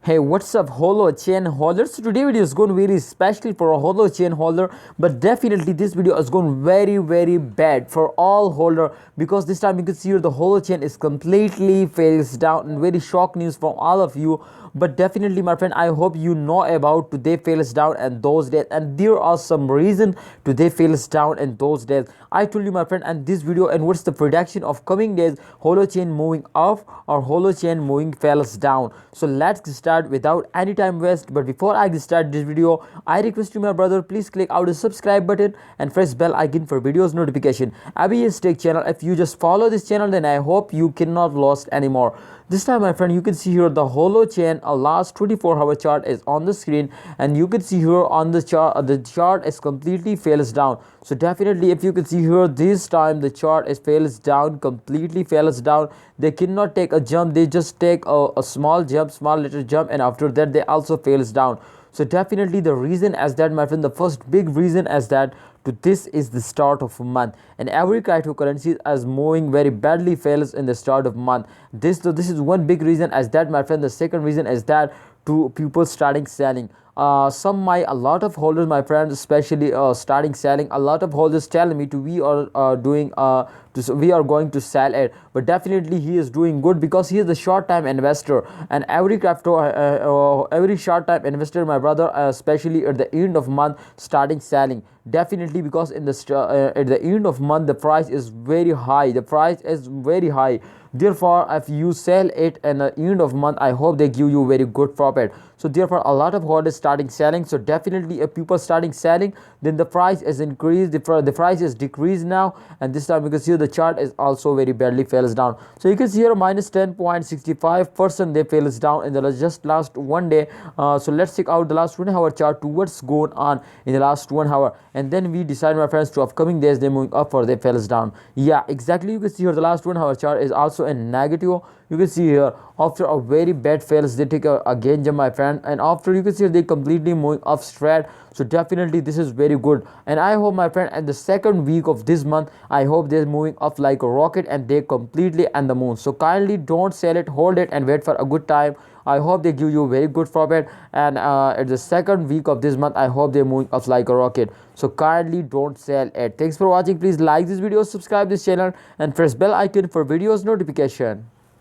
Hey, what's up, Holochain holders? So today video is going very special for a Holochain holder, but definitely this video is going very bad for all holder because this time you can see here the Holochain is completely fails down, and very shock news from all of you. But definitely, my friend, I hope you know about today fails down and those days, and there are some reason today fails down and those days. I told you, my friend, and this video and what's the prediction of coming days, Holochain moving up or Holochain moving fails down. So let's start without any time waste. But before I start this video, I request you, my brother, please click out the subscribe button and press bell icon for videos notification. Abhi's Tech channel. If you just follow this channel, then I hope you cannot lost anymore. This time, my friend, you can see here the Holochain last 24-hour chart is on the screen, and you can see here on the chart is completely fails down. So definitely, if you can see here, this time the chart is fails down, completely fails down. They cannot take a jump, they just take a small jump, small little jump, and after that they also fails down. So definitely the reason as that, my friend, the first big reason as that to this is the start of a month, and every cryptocurrency is moving very badly fails in the start of month. This is one big reason as that, my friend. The second reason is that to people starting selling. A lot of holders, my friends, especially starting selling. A lot of holders tell me to we are doing we are going to sell it, but definitely he is doing good because he is a short time investor, and every short time investor, my brother, especially at the end of month starting selling. Definitely, because in the at the end of month the price is very high, the price is very high. Therefore, if you sell it in the end of month, I hope they give you very good profit. So therefore, a lot of holders starting selling. So definitely, if people starting selling, then the price is increased, the price is decreased now, and this time you can see the chart is also very badly fails down. So you can see here minus 10.65% they fails down in the just last one day. So let's check out the last 1 hour chart to what's going on in the last 1 hour, and then we decide, my friends, to upcoming days they moving up or they fails down. Yeah, exactly. You can see here the last 1 hour chart is also in negative. You can see here after a very bad fails they take a again jump, my friend, and after you can see they completely moving up straight. So definitely this is very good, and I hope, my friend, at the second week of this month, I hope they're moving up like a rocket and they completely and the moon. So kindly don't sell it, hold it, and wait for a good time. I hope they give you very good profit, and at the second week of this month I hope they're moving up like a rocket. So kindly don't sell it. Thanks for watching. Please like this video, subscribe this channel, and press bell icon for videos notification.